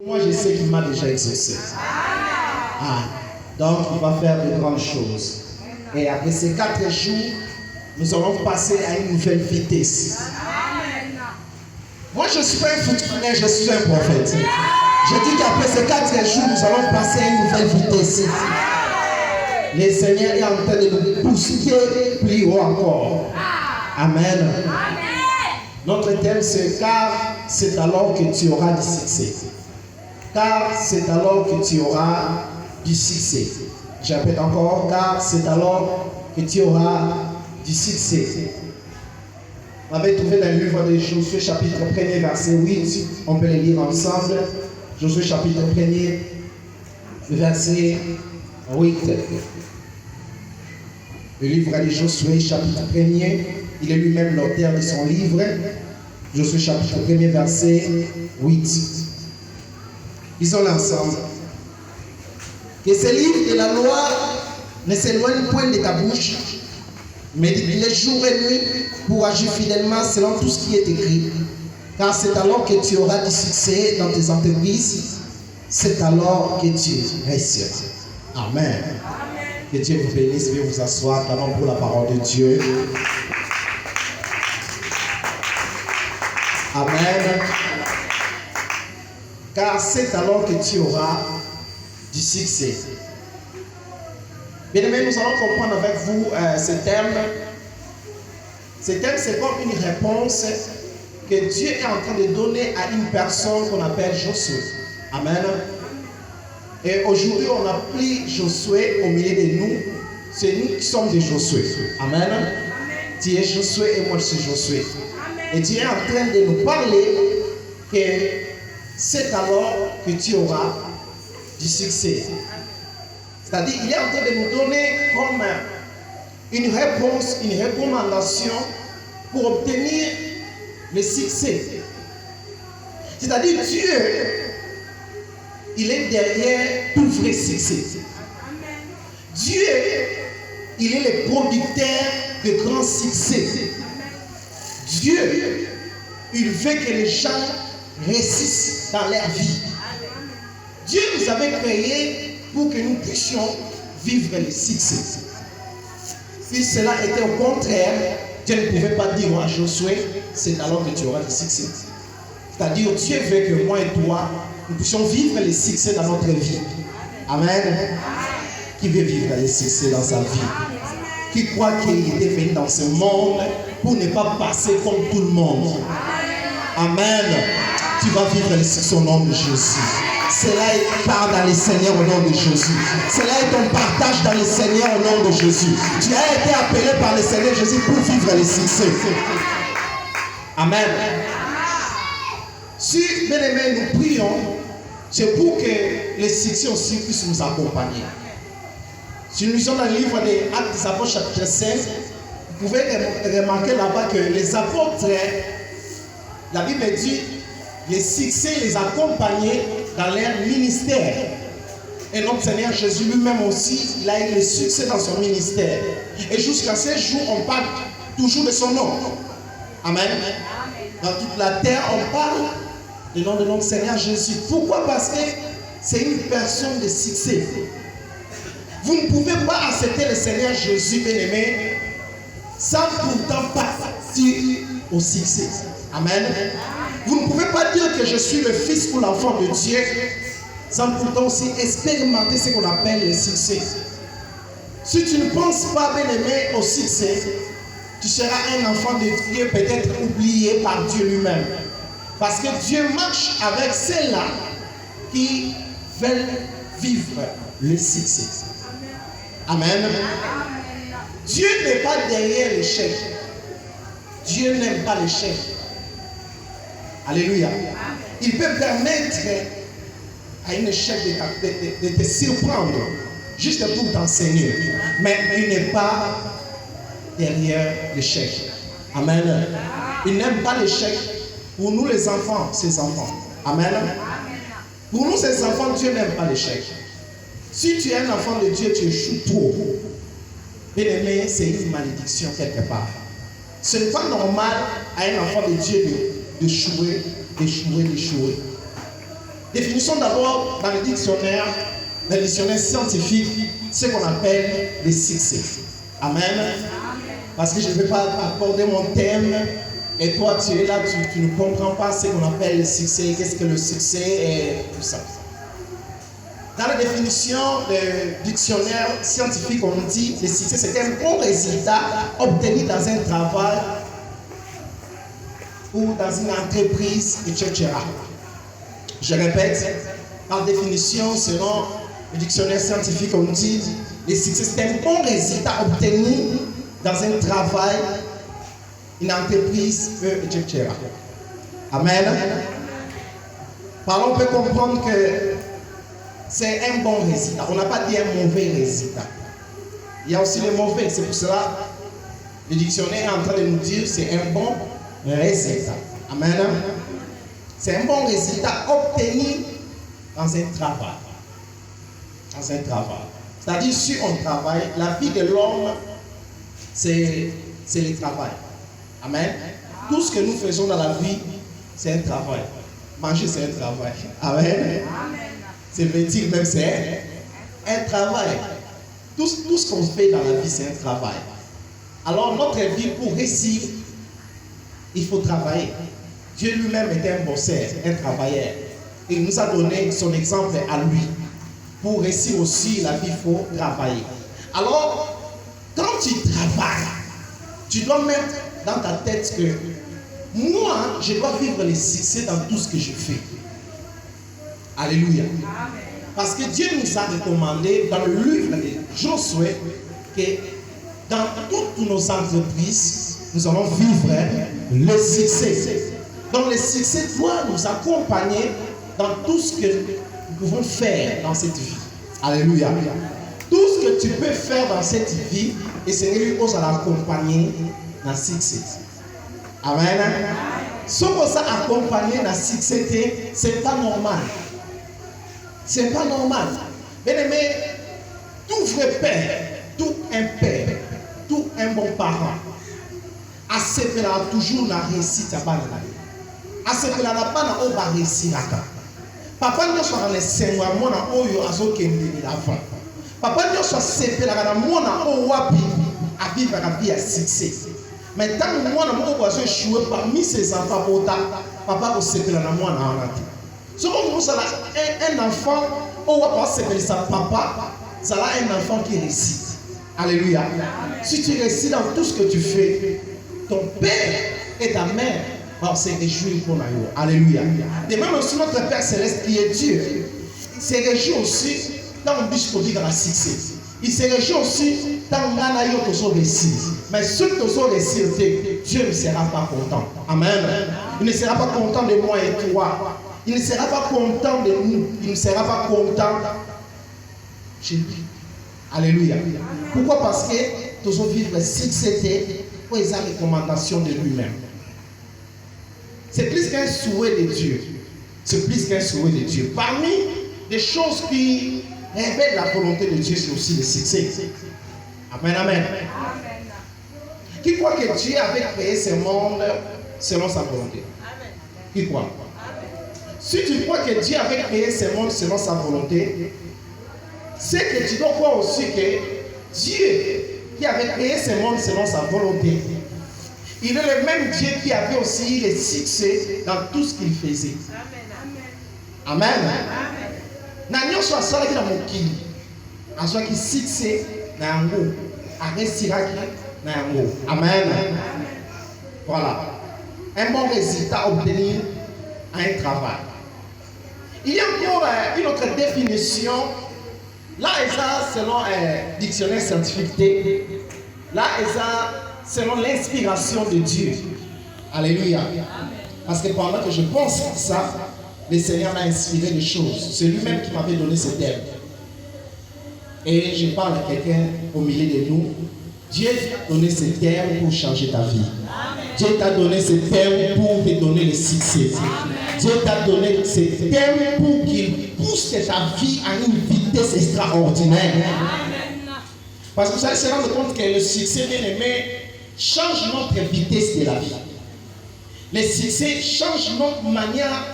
Moi, je sais qu'il m'a déjà exaucé. Ah, donc, il va faire de grandes choses. Et après ces 4 jours, nous allons passer à une nouvelle vitesse. Moi, je ne suis pas un footballeur, je suis un prophète. Je dis qu'après ces 4 jours, nous allons passer à une nouvelle vitesse. Le Seigneur est en train de nous pousser plus haut encore. Amen. Notre thème, c'est car c'est alors que tu auras du succès. Car c'est alors que tu auras du succès. Je répète encore, car c'est alors que tu auras du succès. On avait trouvé dans le livre de Josué, chapitre 1er, verset 8. On peut le lire ensemble. Josué, chapitre 1er, verset 8. Le livre de Josué, chapitre 1er, il est lui-même l'auteur de son livre. Josué, chapitre 1er, verset 8. Lisons-le ensemble. Que ce livre de la loi ne s'éloigne point de ta bouche, mais les jours et nuits pour agir fidèlement selon tout ce qui est écrit. Car c'est alors que tu auras du succès dans tes entreprises. C'est alors que tu réussiras. Amen. Que Dieu vous bénisse. Veuillez vous asseoir d'abord pour la parole de Dieu. Amen. Car c'est alors que tu auras du succès. Bien aimé, nous allons comprendre avec vous ce terme. Ce terme, c'est comme une réponse que Dieu est en train de donner à une personne qu'on appelle Josué. Amen. Et aujourd'hui, on a pris Josué au milieu de nous. C'est nous qui sommes des Josué. Amen. Tu es Josué et moi je suis Josué. Et Dieu est en train de nous parler que c'est alors que tu auras du succès. C'est-à-dire, il est en train de nous donner comme une réponse, une recommandation pour obtenir le succès. C'est-à-dire, Dieu, il est derrière tout vrai succès. Dieu, il est le producteur de grands succès. Dieu, il veut que les gens réussissent dans leur vie. Dieu nous avait créés pour que nous puissions vivre le succès. Si cela était au contraire, Dieu ne pouvait pas dire à Josué, c'est alors que tu auras le succès. C'est-à-dire, Dieu veut que moi et toi, nous puissions vivre le succès dans notre vie. Amen. Qui veut vivre le succès dans sa vie? Qui croit qu'il était venu dans ce monde pour ne pas passer comme tout le monde? Amen. Tu vas vivre le succès au nom de Jésus. Cela est part dans le Seigneur au nom de Jésus. Cela est ton partage dans le Seigneur au nom de Jésus. Tu as été appelé par le Seigneur Jésus pour vivre le succès. Amen. Si, bien aimés, nous prions, c'est pour que le succès aussi puisse nous accompagner. Si nous lisons dans le livre des Actes des Apôtres, chapitre 5, vous pouvez remarquer là-bas que les apôtres, la Bible dit, les succès les accompagnaient dans leur ministère. Et notre Seigneur Jésus lui-même aussi, il a eu le succès dans son ministère. Et jusqu'à ce jour, on parle toujours de son nom. Amen. Dans toute la terre, on parle du nom de notre Seigneur Jésus. Pourquoi? Parce que c'est une personne de succès. Vous ne pouvez pas accepter le Seigneur Jésus, bien-aimé, sans pourtant partir au succès. Amen. Vous ne pouvez pas dire que je suis le fils ou l'enfant de Dieu sans pourtant aussi expérimenter ce qu'on appelle le succès. Si tu ne penses pas, bien-aimé, au succès, tu seras un enfant de Dieu peut-être oublié par Dieu lui-même. Parce que Dieu marche avec ceux-là qui veulent vivre le succès. Amen. Dieu n'est pas derrière l'échec. Dieu n'aime pas l'échec. Alléluia. Il peut permettre à une échec de te surprendre, juste pour t'enseigner. Mais il n'est pas derrière l'échec. Amen. Il n'aime pas l'échec. Pour nous les enfants, ses enfants. Amen. Pour nous ces enfants, Dieu n'aime pas l'échec. Si tu es un enfant de Dieu, tu échoues trop. Bien aimé, c'est une malédiction quelque part. Ce n'est pas normal à un enfant de Dieu d'échouer. Définissons d'abord dans le dictionnaire scientifique, ce qu'on appelle le succès. Amen. Parce que je ne vais pas accorder mon thème et toi tu es là, tu ne comprends pas ce qu'on appelle le succès, qu'est-ce que le succès et tout ça. Dans la définition du dictionnaire scientifique, on dit que le succès c'est un bon résultat obtenu dans un travail ou dans une entreprise, etc. Je répète, par définition, selon le dictionnaire scientifique, on dit que le succès c'est un bon résultat obtenu dans un travail, une entreprise, etc. Amen. Par là, on peut comprendre que c'est un bon résultat. On n'a pas dit un mauvais résultat. Il y a aussi le mauvais. C'est pour cela que le dictionnaire est en train de nous dire que c'est un bon résultat. Amen. C'est un bon résultat obtenu dans un travail. Dans un travail. C'est-à-dire, si on travaille, la vie de l'homme, c'est le travail. Amen. Tout ce que nous faisons dans la vie, c'est un travail. Manger, c'est un travail. Amen. Se vêtir même, c'est un travail. Tout ce qu'on fait dans la vie, c'est un travail. Alors, notre vie, pour réussir, il faut travailler. Dieu lui-même était un bosseur, un travailleur. Et il nous a donné son exemple à lui. Pour réussir aussi, la vie, il faut travailler. Alors, quand tu travailles, tu dois mettre dans ta tête que moi, je dois vivre le succès dans tout ce que je fais. Alléluia. Parce que Dieu nous a recommandé dans le livre de Josué que dans toutes nos entreprises, nous allons vivre le succès. Donc le succès doit nous accompagner dans tout ce que nous pouvons faire dans cette vie. Alléluia. Tout ce que tu peux faire dans cette vie, et Seigneur lui ose à l'accompagner dans le succès. Amen. Ce qu'on s'est accompagné dans le succès, ce n'est pas normal. Ce n'est pas normal. Bien aimé, tout vrai père, tout un père, tout un bon parent, à ce que là toujours la réussite à bas à ce que là n'a pas na réussir à papa ne soit les cinq mois na oyo azokende l'avant. Papa ne soit sepé la na mona o wapi à vivre la vie à succès. Mais tant que moi na mo oyo jouer parmi ses enfants papa ko sepé la na mona en ce qu'on vous un enfant, on va pas s'appeler ça papa, ça là un enfant qui réussit. Alléluia. Si tu réussis dans tout ce que tu fais, ton père et ta mère vont se réjouir pour nous. Alléluia. De même aussi notre Père Céleste qui est Dieu, il se réjouit aussi dans le but de la succès. Il se réjouit aussi dans l'anaïo que vous réussir. Mais ceux que vous réussir, Dieu ne sera pas content. Amen. Il ne sera pas content de moi et toi. Il ne sera pas content de nous. Il ne sera pas content chez lui. Alléluia. Pourquoi? Parce que nous devons vivre le succès pour les recommandations de lui-même. C'est plus qu'un souhait de Dieu. C'est plus qu'un souhait de Dieu. Parmi les choses qui révèlent la volonté de Dieu, c'est aussi le succès. Amen, amen. Qui croit que Dieu avait créé ce monde selon sa volonté? Qui croit? Si tu crois que Dieu avait créé ce monde selon sa volonté, c'est que tu dois croire aussi que Dieu qui avait créé ce monde selon sa volonté, il est le même Dieu qui avait aussi le succès dans tout ce qu'il faisait. Amen. Nanyo soit sala kila mokili, azwa ki succès na yango, aresiraki na yango. Amen. Voilà. Un bon résultat obtenu à un travail. Il y a encore une autre définition. Là, selon un dictionnaire scientifique, là, selon l'inspiration de Dieu. Alléluia. Parce que pendant que je pense à ça, le Seigneur m'a inspiré des choses. C'est lui-même qui m'avait donné ce terme. Et je parle à quelqu'un au milieu de nous. Dieu t'a donné ce terme pour changer ta vie. Dieu t'a donné ce terme pour te donner le succès. Dieu t'a donné ce terme pour qu'il pousse ta vie à une vitesse extraordinaire. Parce que vous allez se rendre compte que le succès, bien aimé, change notre vitesse de la vie. Le succès change notre manière